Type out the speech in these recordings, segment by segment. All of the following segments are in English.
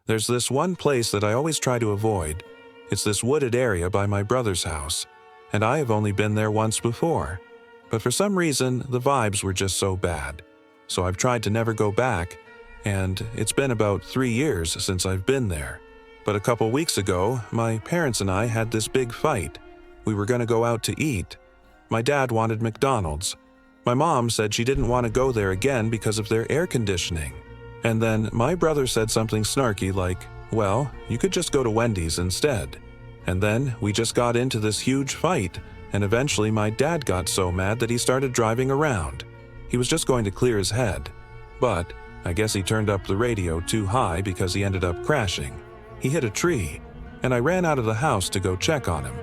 There's this one place that I always try to avoid. It's this wooded area by my brother's house, and I have only been there once before. But for some reason, the vibes were just so bad. So I've tried to never go back, and it's been about 3 years since I've been there. But a couple weeks ago, my parents and I had this big fight. We were going to go out to eat. My dad wanted McDonald's. My mom said she didn't want to go there again because of their air conditioning. And then my brother said something snarky like, well, you could just go to Wendy's instead. And then we just got into this huge fight, and eventually my dad got so mad that he started driving around. He was just going to clear his head. But I guess he turned up the radio too high because he ended up crashing. He hit a tree, and I ran out of the house to go check on him,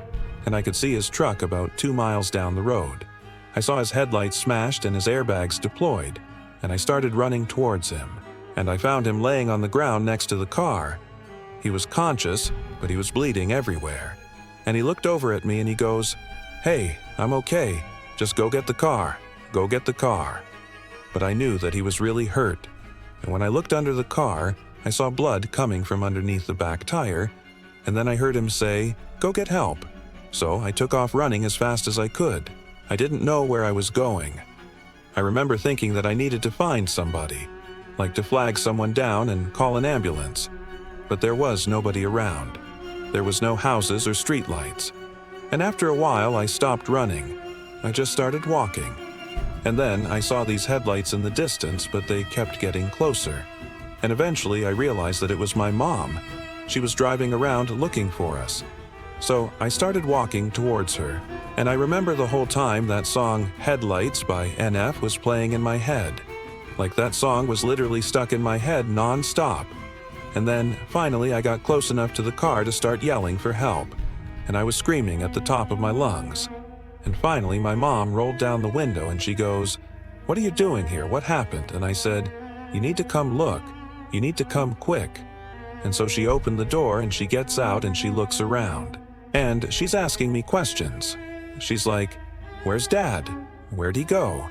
and I could see his truck about 2 miles down the road. I saw his headlights smashed and his airbags deployed, and I started running towards him, and I found him laying on the ground next to the car. He was conscious, but he was bleeding everywhere. And he looked over at me and he goes, "Hey, I'm okay. Just go get the car. Go get the car." But I knew that he was really hurt, and when I looked under the car, I saw blood coming from underneath the back tire, and then I heard him say, "Go get help." So I took off running as fast as I could. I didn't know where I was going. I remember thinking that I needed to find somebody, like to flag someone down and call an ambulance. But there was nobody around. There was no houses or streetlights. And after a while, I stopped running. I just started walking. And then I saw these headlights in the distance, but they kept getting closer. And eventually I realized that it was my mom. She was driving around looking for us. So I started walking towards her, and I remember the whole time that song Headlights by NF was playing in my head. Like that song was literally stuck in my head non-stop. And then finally I got close enough to the car to start yelling for help, and I was screaming at the top of my lungs. And finally my mom rolled down the window and she goes, "What are you doing here? What happened?" And I said, "You need to come look. You need to come quick." And so she opened the door and she gets out and she looks around. And she's asking me questions. She's like, "Where's Dad? Where'd he go?"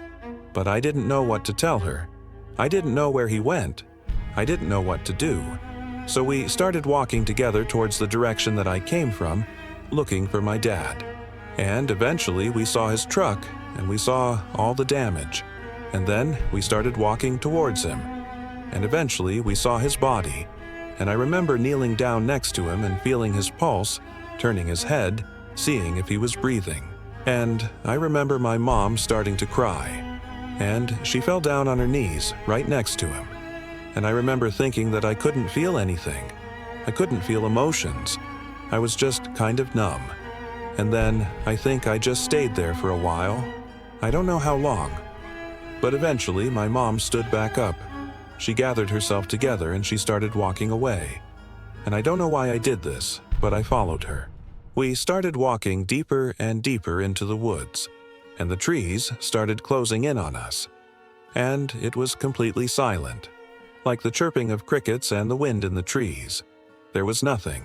But I didn't know what to tell her. I didn't know where he went. I didn't know what to do. So we started walking together towards the direction that I came from, looking for my dad. And eventually we saw his truck, and we saw all the damage. And then we started walking towards him. And eventually we saw his body. And I remember kneeling down next to him and feeling his pulse, turning his head, seeing if he was breathing. And I remember my mom starting to cry. And she fell down on her knees right next to him. And I remember thinking that I couldn't feel anything. I couldn't feel emotions. I was just kind of numb. And then I think I just stayed there for a while. I don't know how long. But eventually my mom stood back up. She gathered herself together and she started walking away. And I don't know why I did this, but I followed her. We started walking deeper and deeper into the woods, and the trees started closing in on us. And it was completely silent, like the chirping of crickets and the wind in the trees. There was nothing.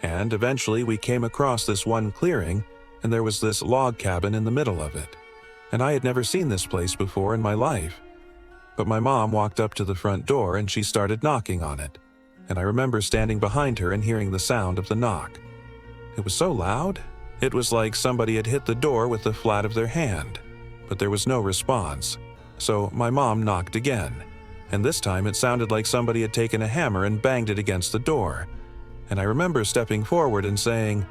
And eventually we came across this one clearing, and there was this log cabin in the middle of it. And I had never seen this place before in my life. But my mom walked up to the front door and she started knocking on it. And I remember standing behind her and hearing the sound of the knock. It was so loud. It was like somebody had hit the door with the flat of their hand. But there was no response. So my mom knocked again. And this time it sounded like somebody had taken a hammer and banged it against the door. And I remember stepping forward and saying,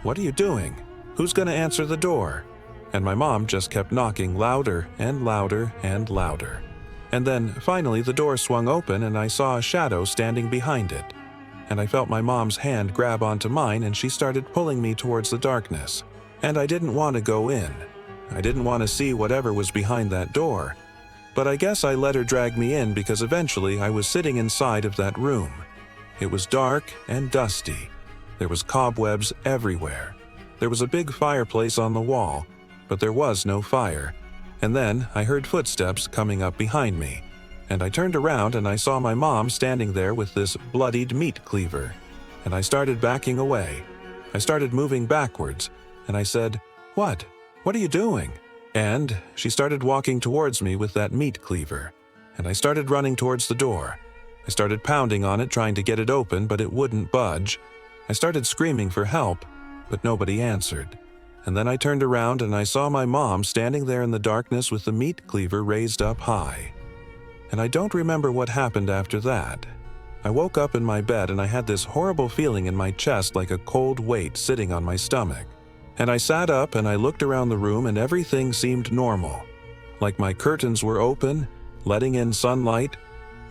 "What are you doing? Who's going to answer the door?" And my mom just kept knocking louder and louder and louder. And then finally the door swung open and I saw a shadow standing behind it. And I felt my mom's hand grab onto mine and she started pulling me towards the darkness. And I didn't want to go in. I didn't want to see whatever was behind that door. But I guess I let her drag me in because eventually I was sitting inside of that room. It was dark and dusty. There was cobwebs everywhere. There was a big fireplace on the wall, but there was no fire. And then I heard footsteps coming up behind me. And I turned around and I saw my mom standing there with this bloodied meat cleaver. And I started backing away. I started moving backwards. And I said, "What? What are you doing?" And she started walking towards me with that meat cleaver. And I started running towards the door. I started pounding on it, trying to get it open, but it wouldn't budge. I started screaming for help, but nobody answered. And then I turned around and I saw my mom standing there in the darkness with the meat cleaver raised up high. And I don't remember what happened after that. I woke up in my bed and I had this horrible feeling in my chest, like a cold weight sitting on my stomach. And I sat up and I looked around the room and everything seemed normal. Like my curtains were open, letting in sunlight.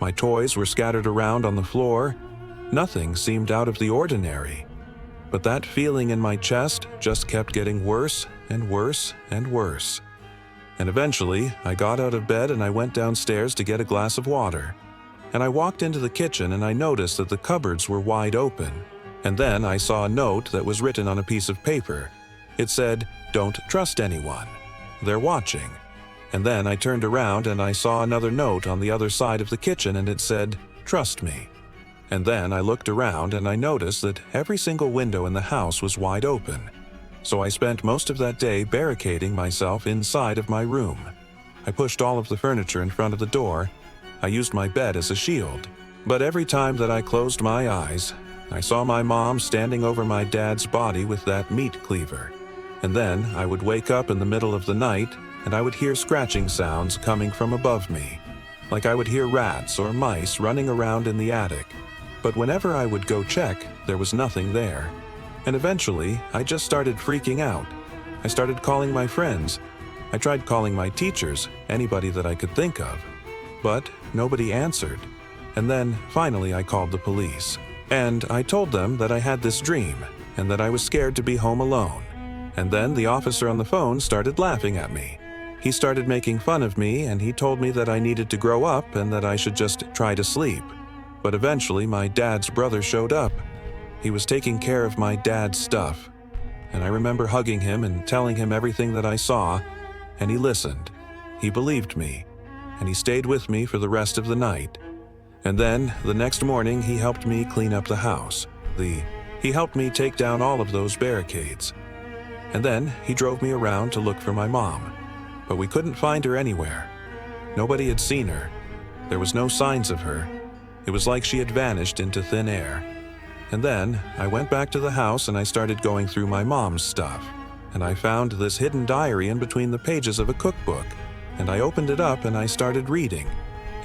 My toys were scattered around on the floor. Nothing seemed out of the ordinary. But that feeling in my chest just kept getting worse and worse and worse. And eventually, I got out of bed and I went downstairs to get a glass of water. And I walked into the kitchen and I noticed that the cupboards were wide open. And then I saw a note that was written on a piece of paper. It said, "Don't trust anyone. They're watching." And then I turned around and I saw another note on the other side of the kitchen and it said, "Trust me." And then I looked around and I noticed that every single window in the house was wide open. So I spent most of that day barricading myself inside of my room. I pushed all of the furniture in front of the door. I used my bed as a shield. But every time that I closed my eyes, I saw my mom standing over my dad's body with that meat cleaver. And then I would wake up in the middle of the night and I would hear scratching sounds coming from above me, like I would hear rats or mice running around in the attic. But whenever I would go check, there was nothing there. And eventually, I just started freaking out. I started calling my friends. I tried calling my teachers, anybody that I could think of. But nobody answered. And then, finally, I called the police. And I told them that I had this dream, and that I was scared to be home alone. And then the officer on the phone started laughing at me. He started making fun of me, and he told me that I needed to grow up and that I should just try to sleep. But eventually, my dad's brother showed up. He was taking care of my dad's stuff. And I remember hugging him and telling him everything that I saw, and he listened. He believed me, and he stayed with me for the rest of the night. And then, the next morning, he helped me clean up the house. He helped me take down all of those barricades. And then, he drove me around to look for my mom. But we couldn't find her anywhere. Nobody had seen her. There was no signs of her. It was like she had vanished into thin air. And then, I went back to the house and I started going through my mom's stuff. And I found this hidden diary in between the pages of a cookbook. And I opened it up and I started reading.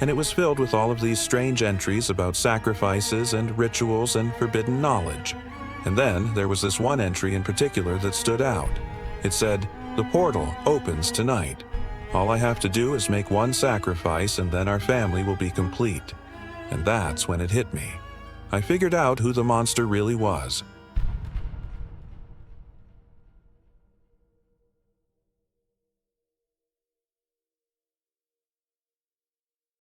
And it was filled with all of these strange entries about sacrifices and rituals and forbidden knowledge. And then, there was this one entry in particular that stood out. It said, "The portal opens tonight. All I have to do is make one sacrifice and then our family will be complete." And that's when it hit me. I figured out who the monster really was.